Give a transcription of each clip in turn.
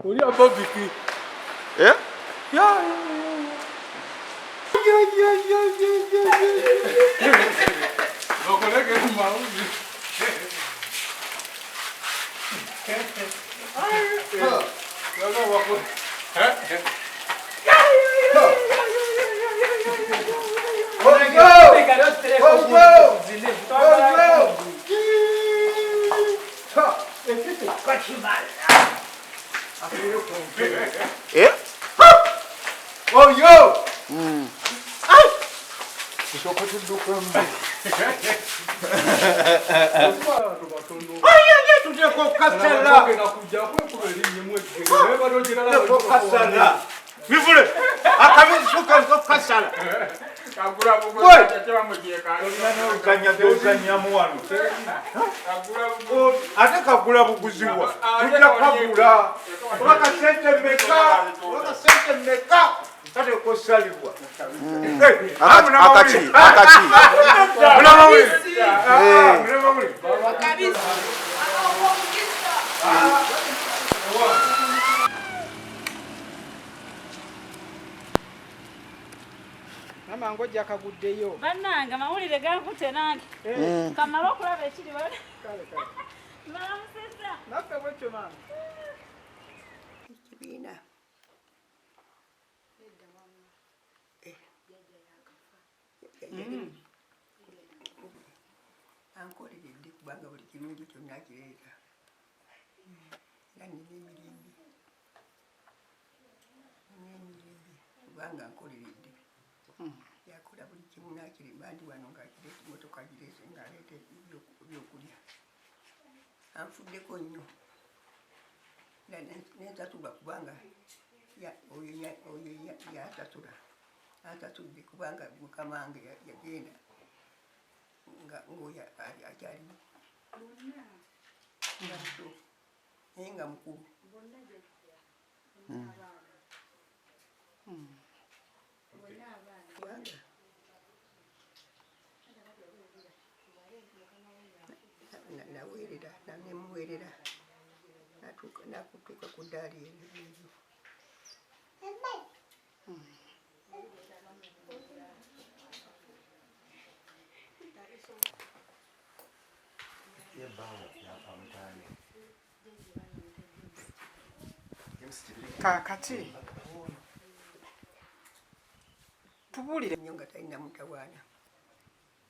Uli apa biki? Ya? Ya. Lo colega que mau. Lo wako. Eh? Oh yo! Ay! Isoko tudukambe. Ay, tuje ko kasala. Nakuja kwe kubeli nyemwe kigere bado jirala Ko kasala. Bivule. Akabi suka ko kasala. Kagura bugo tatema mugiye kandi. Nano kanya muwano. Kagura bugo. Ate kagula buguziwa. Tujja kagula. Waka sente meka. Kate ko salibwa. Akachi. Mulama we. Mulama we. Kabisa. Mama ngoja kaguddeyo. Bannanga amawulire gankute nange. Kamala okulaba ekiri bale. Kale. Mulamuseza. Naffe bwekyo mama. Kibiina. Ankoleredde kubanga buli kirungi kyonna akireeta. Era nina emirembe kubanga ankoleredde. Yakola buli kimu n'akirema ndi wano ng'akireeta emmotoka gireese ng'aleeta ebyokulya. Anfuddeko nnyo. N'ensasula kubanga oyo yasasula. Ansasudde kubanga mukama wange yagenda ng'oyo akyalimu. Naye nga mukulu. Kubanga naweerera nanemuweerera nakutuuka ku ddaali ebyo. Kakati tubuulire nnyo nga talina mutawaana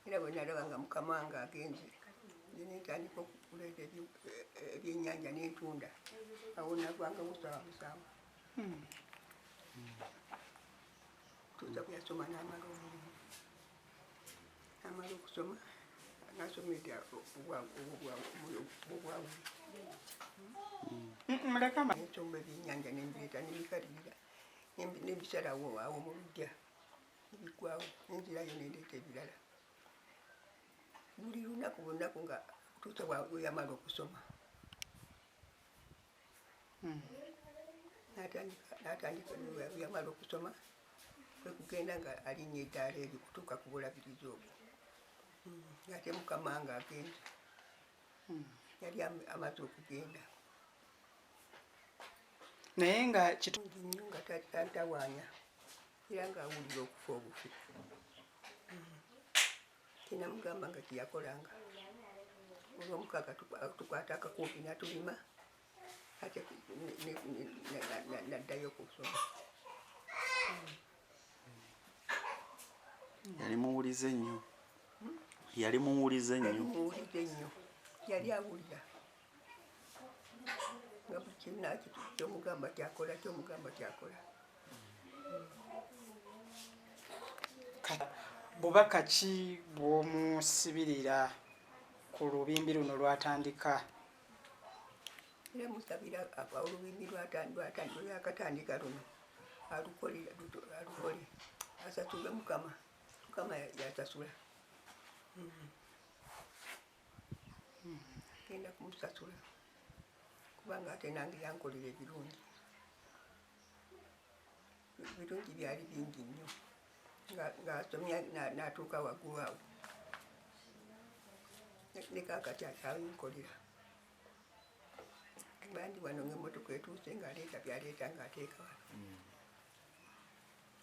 era bwe nalaba nga mukama wange agenze nentandika okuleeta ebyennyanja n'entunda awo navanga busaawa tuuza bweyasoma n'amala omulimu amala okusoma nasomedde obwawuli ensomba ebyennyanja nembireeta nemikalirira nembisalawo awo mu luggya ebigwawo nenzirayo nendeeta ebirala buli lunaku lunaku nga tuusa weyamala okusoma natandika yamala okusoma kwekugenda nga alinnya eddaala eri kutuuka ku bulabirizi obwo ate mukama nga agenze yali amaze okugenda naye nga kirungi nnyo nga tantawaanya era ngaawulira okufa obufi kinamugamba nga kyeyakolanga olwomukaaga tukwata akakumpi natulima ate naddayo kusoma. Yali muwulize nnyo. Yali muwulize nnyo. Yali awulira nga buli kintu kyomugamba kyakola bubaka ki bw'omusibirira ku lubimbi luno lwatandika? Era musabira olubimbi lwakatandika luno alukole asasule mukama yasasula genda kumusasula kubanga ate nange yankolera ebirungi byali bingi nnyo ng'asomya n'atuuka waggulu awo ne kaakati akyabinkolera bandi wano ng'emmotoka etuuse ng'aleeta byaleeta ng'ateeka wano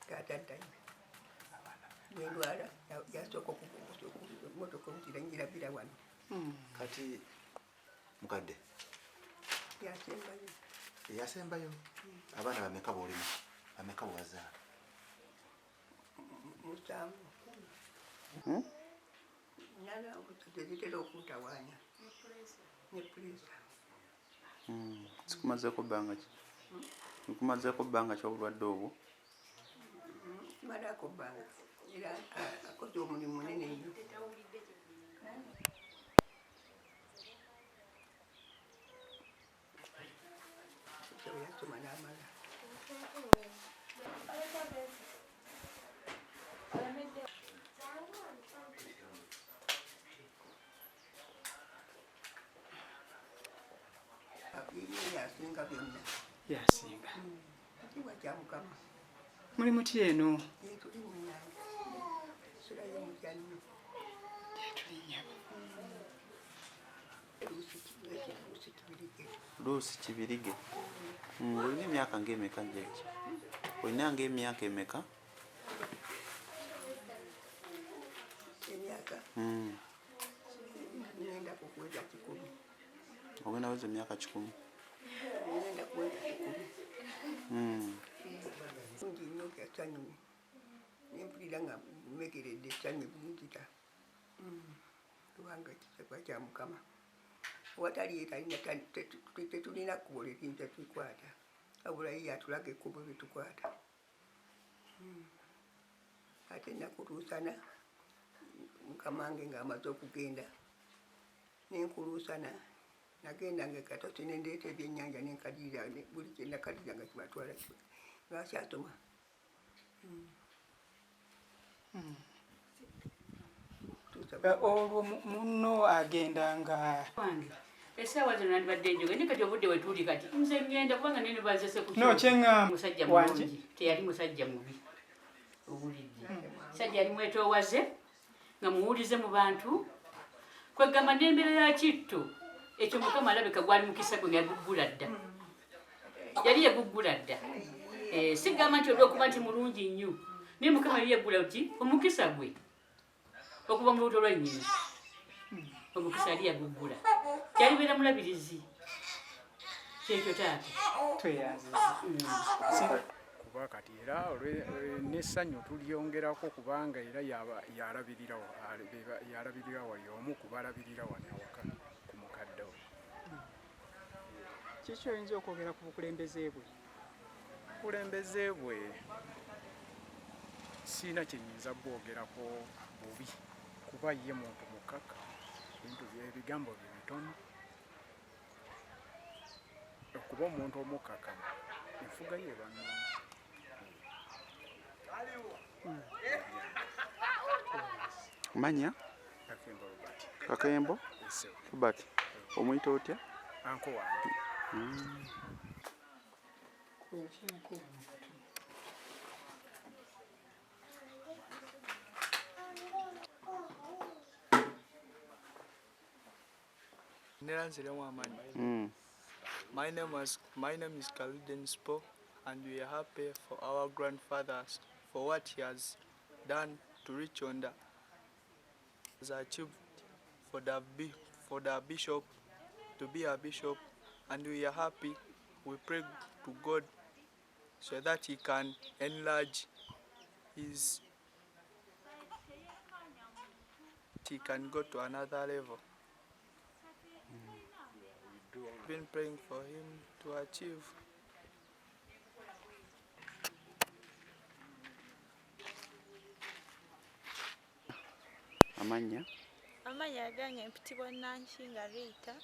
ng'ataddayo bwendwala yasooka emmotoka omukirangirabira wano kati mukadde yasembayo abaana bameka b'olima bameka bwazaala? 7 nana tezitera okuntawaanya ne pulisa sikumazeeko bbanga ki? Nkumazeeko bbanga ki obulwadde obwo? Malako bbanga era akoze omulimu munene nnyo. Yasoma n'amala yasinga byonna yasinga kitiibwa kya mukama. Mulimu ki eno? Tuli mu nnyanja sulayo mujjanyo Tulinnya Ruth Kibirige. Olina emyaka ng'emeka jjajja? Olina ng'emyaka emeka? emyaka ngenda kukweza 10. Ogenda weza emyaka 10? Ngenda kuweza 10. Bungi nnyo ekisanja nempulira nga mmegeredde essanyu bunkita kubanga kiteekwa kya mukama. Watali tetulina kkubo lyetuyinza tukwata wabula ye yatulaga ekkubo lyetukwata. Ate nakuluusana mukama wange ng'amaze okugenda nenkuluusana nagendanga ekatosi nendeeta ebyennyanja nenkalirira buli kyenakalirira nga kibatwala ng'akyasoma. olwo munno agenda nga essaawa zino nandibadde njoge naye kati obudde wetuuli kati nze ngenda kubanga nene bazese ku kyeŋŋamba musajja mulungi teyali musajja mubi owulidde musajja yali mwetoowaze nga muwulize mu bantu kwegamba n'embeera ya Kitto ekyo mukama alabika gwali mukisa gwe yagubbula dda yali yeguggula dda sigamba nti olwokuba nti mulungi nnyo naye Mukama yali yeggula nti omukisa gwe okuva mu lubuto lwa nnyina omukisa yali yaguggula kyalibeera mulabirizi kyekyo taata tweyanziza kuba kati era n'essanyu tulyongerako kubanga era yalabirira wali omu kubalabirira wano awaka ku mukadde we. kiki oyinza okwogera ku bukulembeze bwe? Obukulembeze bwe siina kyenyinza bwogerako bubi kuba ye muntu mukkakka, ebigambo bye bitono. Okuba omuntu omukkakkamu enfuga ye bannange. Manya Kakembo Robert omuyita otya? Anko wange. My name is Kaliden Spo, and we are happy for our grandfathers for what he has done to reach on the has achieved for the bishop to be a bishop, and we are happy. We pray to God so that he can enlarge his, he can go to another level. We've been praying for him to achieve. Amanya gange mpitibwa Nanshinga Rita,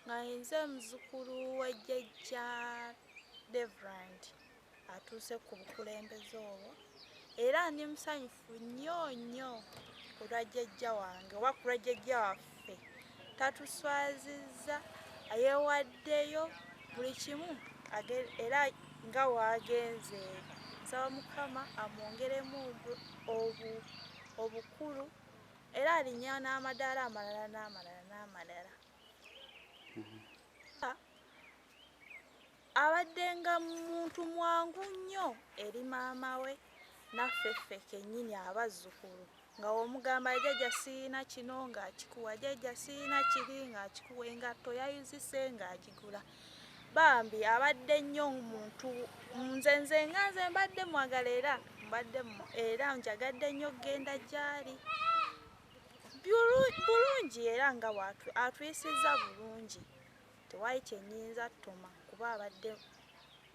nga nze muzukulu wa jjajja Devrand atuuse ku bukulembeze obwo, era ndi musanyufu nnyo olwa jjajja wange oba ku lwa jjajja waffe. Tatuswazizza, ayeewaddeyo buli kimu era nga waagenze. Nsaba Mukama amwongeremu obukulu era alinnya n'amadaala amalala. Abadde nga muntu mwangu nnyo eri maama we naffe ffe kennyini abazzukulu, nga omugamba jjajja siina kino ng'akikuwa, jjajja siina kiri ng'akikuwa, engatto yayuzise ng'agigula. Bambi abadde nnyo muntu, nze mbadde mwagala era njagadde nnyo genda gy'ali. Bulungi era nga atuyisizza bulungi, tewali kyennyinza ttuma kuba abadde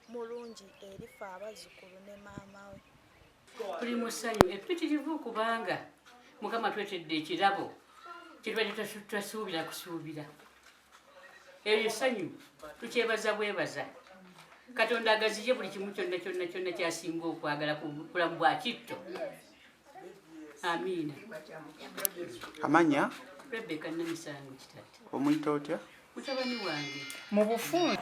mulungi eri ffe abazzukulu ne maama we. Tuli mu ssanyu eppitirivu kubanga Mukama twetedde ekirabo kiribadde twasuubira kusuubira. Ebyo essanyu tukyebaza bwebaza. Katonda agaziye buli kimu kyonna kyasinga okwagala ku bulamu bwa Kitto. Amiina. Amanya Rebecca Namisango kitate. omuyita otya? Mutabani wange. mu bufunye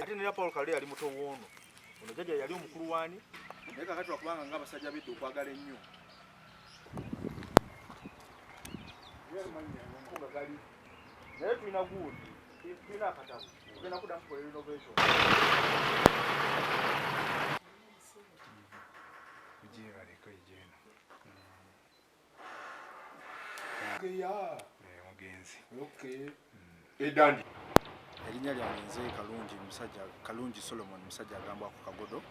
ate nera Paul Kale yali muto woono, ono jjajja yali omukulu waani, naye kakati wakubanga ng'abasajja bedda okwagala ennyo. Naye tulina gundi, tulina akatabu, tugenda kuddamu kukola renovation. Kujebaleko ejeno. Mugenzi. Okay. Edandi. Erinnya lyange nze Kalungi Solomon musajja agambwa ku Kagodo,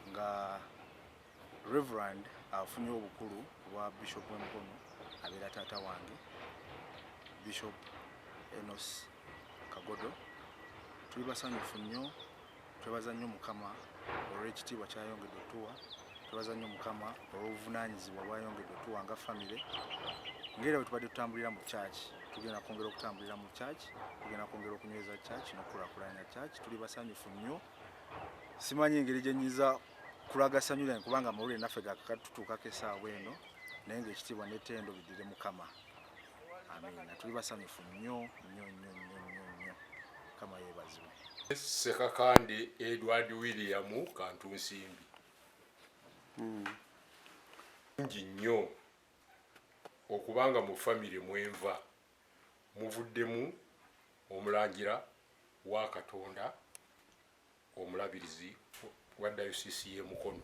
nga Reverend afunye obukulu bwa Bishop Mukono abeera taata wange Bishop Enos Kagodo. Tuli basanyufu nnyo, twebaza nnyo Mukama olw'ekitiibwa kyayongedde otuwa, twebaza nnyo Mukama olw'obuvunaanyizibwa bwayongedde otuwa nga famire. Ngera bwe tubadde tutambulira mu church, tugenda kwongera okutambulira mu church, tugenda kwongera okunyweza church n'okulaakulanya church. Tuli basanyufu nnyo, simanyi engeri gye nnyinza kulaga ssanyu lyange kubanga amawulire naffe gakatutuukako essaawa eno, naye ng'ekitiibwa n'ettendo biddire Mukama. Amiina. Tuli basanyufu nnyo. Mukama yeebazibwe. Sekakande Edward William Kantunsimbi. Nji nnyo okubanga mu famire mwenva muvuddemu omulangira wa Katonda omulabirizi wa dayosisi y'e Mukono.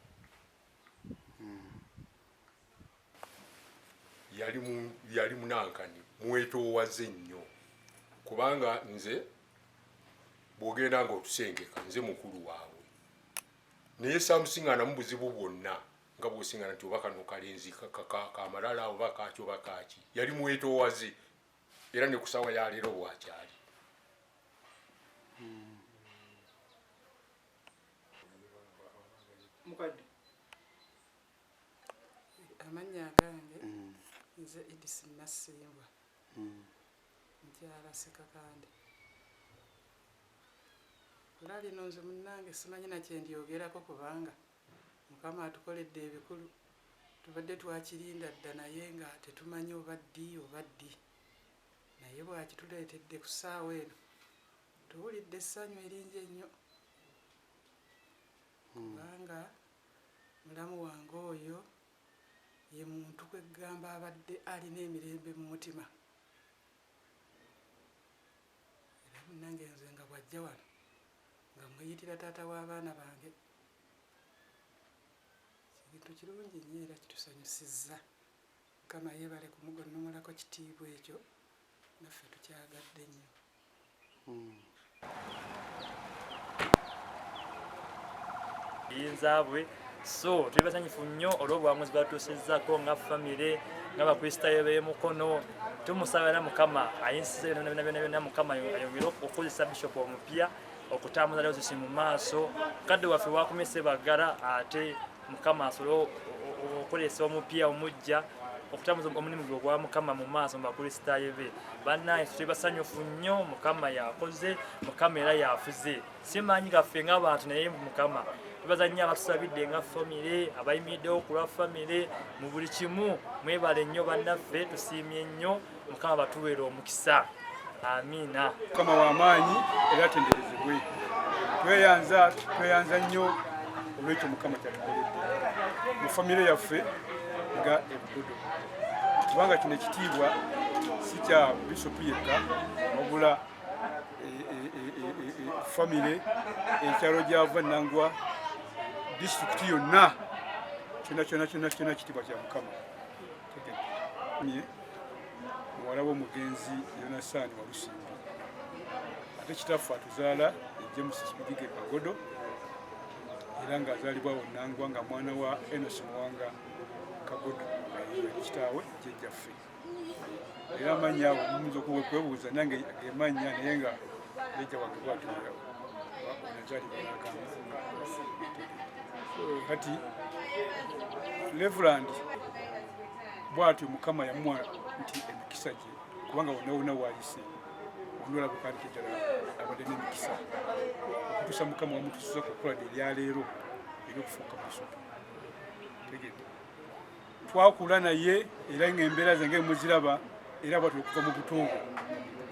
Yali munankani mwetoowaze nnyo kubanga nze bw'ogenda ng'otusengeka nze mukulu waabwe naye samusingana mu buzibu bwonna nga bw'osingana nti oba kano kalenzi kamalala oba kaaki oba kaaki yali mwetoowaze era ne kusawa ya leero bwakyali. Mukadde amannya gange nze Edisi Nasimbwa nkyala Sekakande. Era lino nze munnange simanyi na kye ndyogerako kubanga Mukama atukoledde ebikulu tubadde twakirinda dda naye nga tetumanyi oba ddi oba ddi naye bwakituleetedde ku ssaawa eno tuwulidde essanyu eringi ennyo kubanga mulamu wange oyo ye muntu kwegamba abadde alina emirembe mu mutima era munnange nze nga bw'ajja wano nga mweyitira taata w'abaana bange kintu kirungi nnyo era kitusanyusizza. Mukama yeebale kumugonnomolako kitiibwa ekyo naffe tukyagadde nnyo. Yinzaabwe so tuli basanyufu nnyo olw'obulamuzi bwatuusizzako nga famire nga bakulisitayo b'e Mukono. Tumusabira Mukama ayinsize byonna Mukama ayongere okukozesa bishopu omupya okutambuza dayosisi mu maaso. Kadde waffe Wakumi Sebagala ate Mukama asobole okukolesa omupya omugya okutambuza omulimu gwe ogwa Mukama mu maaso mu bakulisitayo be. Bannange tuli basanyufu nnyo Mukama yakoze, Mukama era yafuze. Simanyi gaffe ng'abantu naye Mukama tubaza nnyo abatusabidde nga famire abayimiriddewo ku lwa famire mu buli kimu. Mwebale nnyo bannaffe, tusiimye nnyo Mukama batuweera omukisa. Amiina. Mukama w'amaanyi era atenderezebwe. Tweyanza nnyo olw'ekyo Mukama kyatukoledde mu famire yaffe nga Ebugodo kubanga kino ekitiibwa si kya bishopu yekka wabula famire ekyalo gyava Nangwa disitulikiti yonna kyonna kitiibwa kya Mukama. Muwala w'omugenzi Yonasaani Walusimbi ate kitaffe atuzaala James William Kagodo era ng'azaalibwawo Nangwa nga mwana wa Enos Kagodo kitaawe jjajjaffe. Era amannya awo muyinza okwebuuza nange gemanya naye nga jjajja wange bw'atulira nazaalibwa n'agamba kati Reverand bw'atyo Mukama yamuwa nti emikisa gye kubanga wonna waayise ondola bukandike ddala abadde n'emikisa okutuusa Mukama wamutuusiza ku kukola eryaleero ery'okufuuka bishopu. Tegedde twakula naye era ng'embeera zange muziraba era bwatyo okuva mu butongo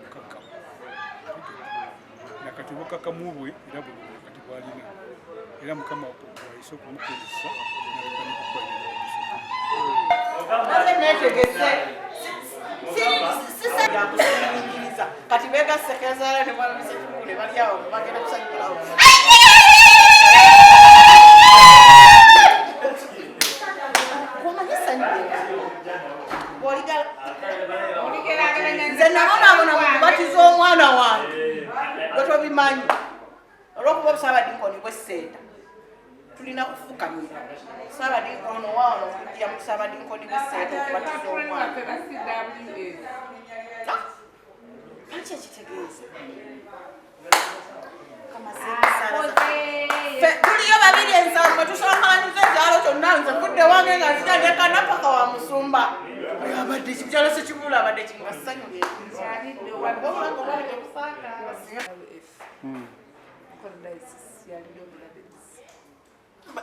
bukakkamu nakati obukakkamu bwe era bwe kati bwalina era Mukama waayise okumukozesa nalekani kukolera bishopu. Kati begasekezala ne mwalabise kukule bali awo bagenda kusanyukirawo. Nze nabonaabona mu kubatiza omwana wange gwe tobimanyi olw'okuba obusaabadinkoni bw'essenta tulina kufukamira saabadinkoni waano okujja mu saabadinkoni bw'essenta okubatiza omwana. Kiki ekitegeeza? Tuliyo babiri ensango tusonkaniza ekyalo kyonna nze mvudde wange nga nzitandekana paka wa musumba abadde ekikyalo sekibula abadde kinga ssanyu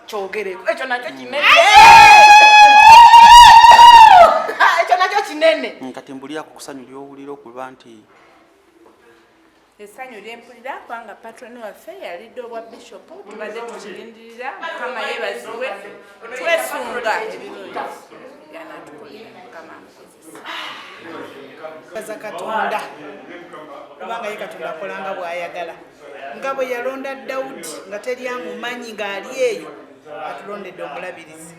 kyogereko ekyo nakyo kinene ekyo nakyo kinene kati mbulirako kusanyulira owulira okuba nti essanyu lyempulira kubanga patroni waffe yalidde obwa bishopu tubadde tukirindirira mukama yeebazibwe twesunga ebirungi byanatukolera mukama baza katonda kubanga ye katonda akolanga bw'ayagala nga bwe yalonda Dawudi nga teri amumanyi ng'ali eyo atulondedde omulabirizi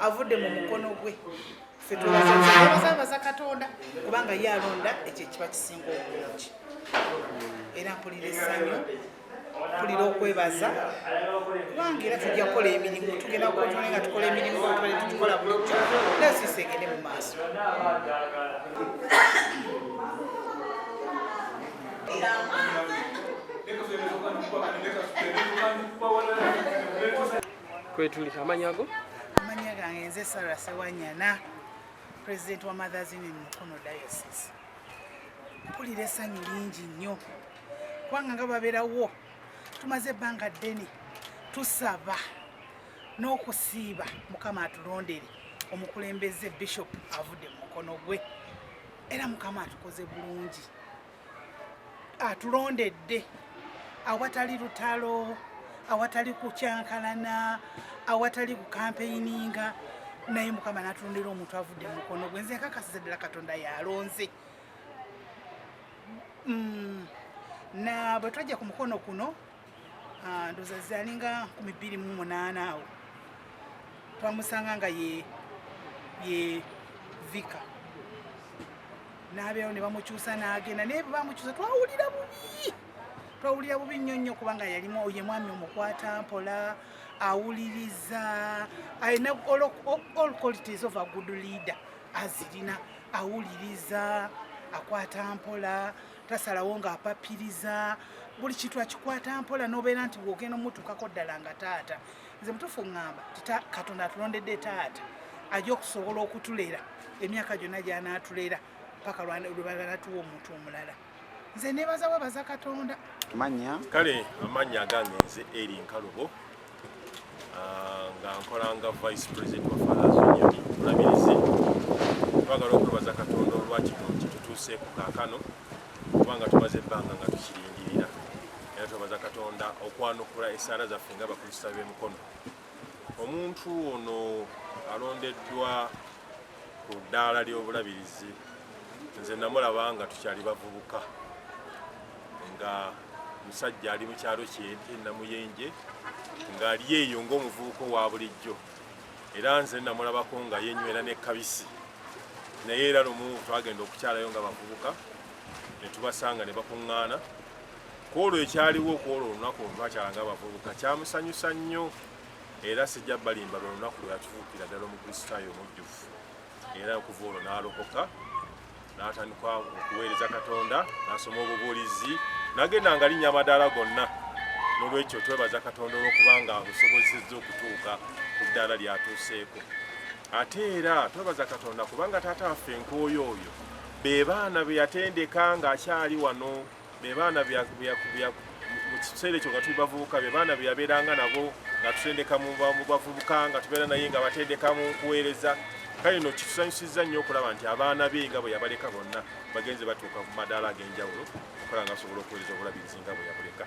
avudde mu mukono gwe ffe tubaza katonda kubanga ye alonda ekyo ekiba kisinga obulungi era mpulira essanyu mpulira okwebaza kubanga era tujja kukola emirimu tugenda kutone nga tukola emirimu tubale tutukola bulijjo nasiisa egende mu maaso kwetuli amanyago amanya gange nze Sarah Sewanyana president wa Mothers in Mukono Diocese mpulira essanyu lingi nnyo kubanga nga babeerawo tumaze ebbanga ddene tusaba n'okusiiba mukama atulondere omukulembeze bishop avudde mu mukono gwe era mukama atukoze bulungi atulondedde awatali lutalo awatali kukyankalana awatali kukampeyininga naye mukama natulondera omuntu avudde mu mukono gwe nze nkakasiza ddala katonda yalonze na bwe twajja ku mukono kuno ndoza zalinga 28 awo twamusanga nga ye vika n'abeewo ne bamukyusa n'agenda naye bwe bamukyusa twawulira bubi nnyo nnyo kubanga yalimu ye mwami omukwata mpola awuliriza alina all qualities of a good leader azirina awuliriza akwata mpola tasalawo nga apapiriza buli kitu akikwata mpola n'obeera nti bw'ogenda omutuukako ddala nga taata nze mutuufu ŋŋamba katonda atulondedde taata ajja okusobola okutulera emyaka gyonna gy'anaatulera paka lwebanatuwa omuntu omulala nze neebaza webaza katonda manya kale amanya agange nze eri nkalubo nga nkolanga vice president wa Fathers Union Omulabirizi twagala okwebaza katonda olwakino kitutuuseeku kaakano kubanga tumaze ebbanga nga tukirindirira era twebaza katonda okwanukula essaala zaffe nga bakulisitayo b'emikono omuntu ono alondeddwa ku ddaala ly'obulabirizi nze namulaba nga tukyali bavubuka nga musajja ali mu kyalo kyente namuyenje ng'ali eyo ng'omuvubuka owa bulijjo era nze namulabako nga yenywera n'ekabisi naye era lumu twagenda okukyalayo nga bavubuka ne tubasanga ne bakuŋŋaana kwolwo ekyaliwo okwolwo olunaku olwakyala nga bavubuka kyamusanyusa nnyo era sijja balimba lwe lunaku lwe yatufuukira ddala omukulisitayo omujjufu era okuva olwo n'alokoka n'atandika okuweereza katonda n'asoma obubuulizi n'agenda nga linnya amadaala gonna n'olwekyo twebaza katonda olw'okubanga busobozezza okutuuka ku ddaala lyatuuseeko ate era twebaza katonda kubanga taata waffe enkooyo oyo be baana be yatendeka ng'akyali wano be baana mu kiseera ekyo nga tuli bavubuka be baana be yabeeranga nabo nga tutendeka mu bavubuka nga tubeera naye nga batendeka mu kuweereza kale no kitusanyusizza nnyo okulaba nti abaana be nga bwe yabaleka bonna bagenze batuuka mu madaala ag'enjawulo okola nga asobola okuweereza obulabirizi nga bwe yabuleka